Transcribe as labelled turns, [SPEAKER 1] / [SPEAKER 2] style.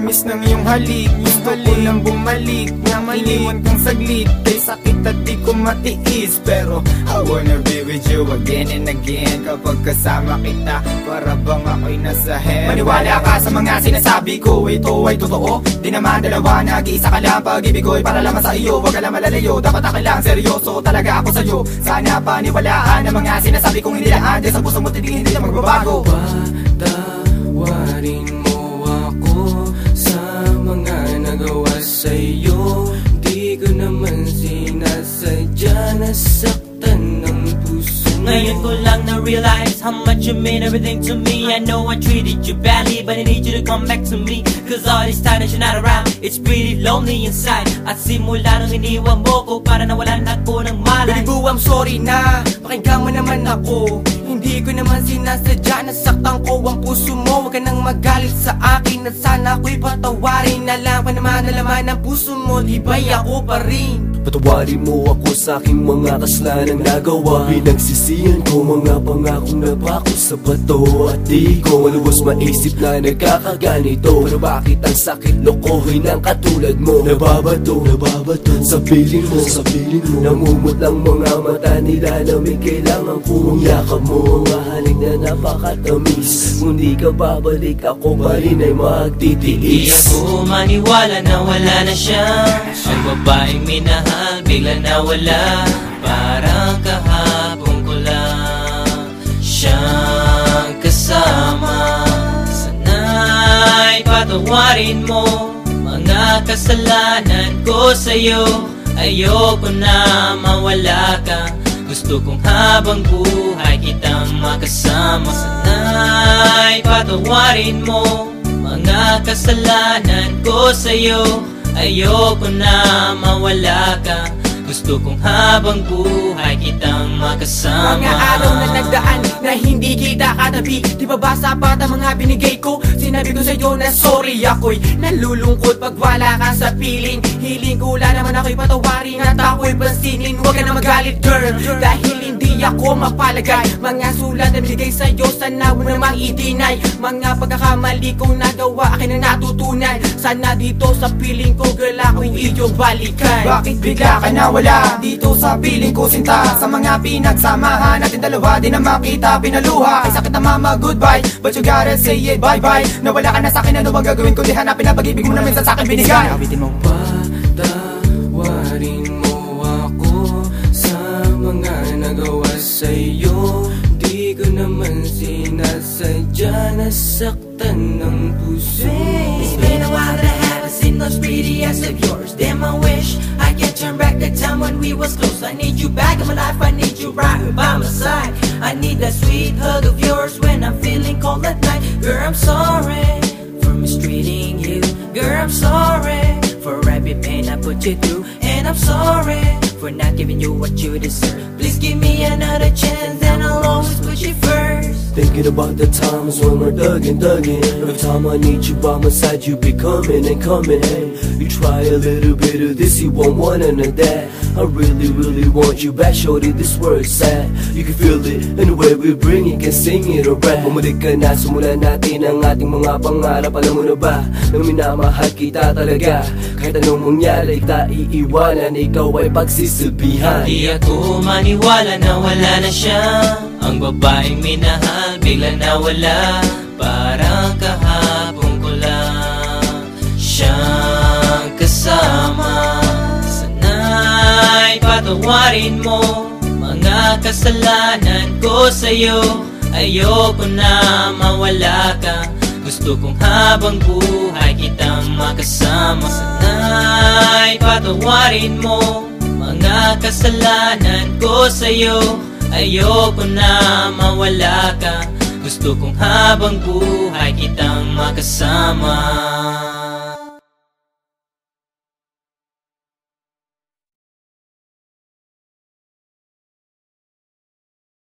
[SPEAKER 1] tamis ng iyong halik. Gusto ko lang bumalik na maliwan kang saglit. Kay sakit at di ko matiis, pero I wanna be with you again and again. Kapag kasama kita, para bang ako'y nasa heaven. Maniwala ka sa mga sinasabi ko, ito ay totoo. Di naman dalawa, nag-iisa ka lang. Pag-ibig ko'y para lamang sa iyo, wag ka lang malalayo. Dapat ako lang, seryoso talaga ako sa'yo. Sana paniwalaan ang mga sinasabi kong inilaan. Dahil sa puso mo titigin, hindi na magbabago.
[SPEAKER 2] Patawarin mo ako sa mga nagawa sa'yo. Di ko naman sinasadya, nasaktan ng puso.
[SPEAKER 3] Ngayon ko lang na-realize how much you mean everything to me. I know I treated you badly, but I need you to come back to me. Cause all this time that you're not around, it's pretty lonely inside. At simula nung iniwan mo ko, para nawalan ako ng malay.
[SPEAKER 2] Baby boo, I'm sorry na, pakinggan mo naman ako. Hindi ko naman sinasadya, nasaktan ko ang puso mo. Huwag ka nang magalit sa akin, at sana ako'y patawarin. Alam ko naman na laman ng puso mo, di ba'y ako pa rin?
[SPEAKER 4] Patawarin mo ako sa aking mga kasalanan nagawa. Pinagsisihan ko mga pangakong napako sa bato. At di ko maluwas maisip na nagkakaganito. Pero bakit ang sakit lokohin ng katulad mo? Nababato sa piling mo, namumot lang mga mata nila. Na may kailangan kong yakap mo. Mahaling na napakatamis. Kung di ka babalik, ako pa rin ay magtitiis.
[SPEAKER 3] Di ako maniwala na wala na siya. Ang babaeng minahal bigla nawala. Parang kahapon ko lang siyang kasama. Sana'y patawarin mo mga kasalanan ko sa'yo. Ayoko na mawala ka. Gusto kong habang buhay kitang makasama. Sana'y patawarin mo mga kasalanan ko sa'yo. Ayoko na mawala ka. Gusto kong habang buhay kitang makasama.
[SPEAKER 2] Mga araw na nagdaan na hindi kita katabi. Di ba ba sapat ang mga binigay ko? Sinabi ko sa'yo na sorry. Ako'y nalulungkot pag wala ka sa piling. Hiling ko lang naman ako'y patawarin at ako'y pansinin. Huwag ka na magalit girl, dahil hindi ako mapalagay. Mga sulat na binigay sa'yo, sana mo namang i-deny. Mga pagkakamali kong nagawa, akin na natutunan. Sana dito sa piling ko girl, ako'y iyong balikan.
[SPEAKER 1] Bakit bigla ka nawala dito sa piling ko sinta? Sa mga pinagsamahan natin dalawa, di na makita pinaluha. Ay sakit na mama, goodbye, but you gotta say it bye-bye. Nawala ka na sa'kin, ano bang gagawin ko? Di hanapin na pag-ibig mo na minsan sa'kin binigay. Awitin mo.
[SPEAKER 2] Patawarin mo ako sa mga nagawa sa'yo. Di ko naman sinasadya, nasaktan ng puso.
[SPEAKER 3] It's been a while that I haven't seen those pretty eyes of yours. Damn, I wish I could turn back the time when we was close. I need you back in my life, I need you right by my side. I need that sweet hug of yours when I'm feeling cold at night. Girl, I'm sorry for mistreating you. Girl, I'm sorry for every pain I put you through. And I'm sorry for not giving you what you deserve. Please give me another chance and I'll always put you first.
[SPEAKER 4] Thinking about the times when we're thuggin'. Every time I need you by my side, you be coming and coming. Hey, you try a little bit of this, you won't want none of that. I really, really want you back, shorty, this word's sad. You can feel it, and the way we bring it, can sing it or rap. Bumalik ka na, simulan natin ang ating mga pangarap. Alam mo na ba, na minamahal kita talaga. Kahit anong mangyari, kita iiwanan, ikaw ay pagsisilbihan.
[SPEAKER 3] Di ako maniwala na wala na siya. Ang babaeng minahal bigla nawala. Parang kahapon ko lang siyang kasama. Sana'y patawarin mo mga kasalanan ko sa'yo. Ayoko na mawala ka. Gusto kong habang buhay kitang makasama. Sana'y patawarin mo mga kasalanan ko sa'yo. Ayoko na mawala ka. Gusto kong habang buhay kitang makasama.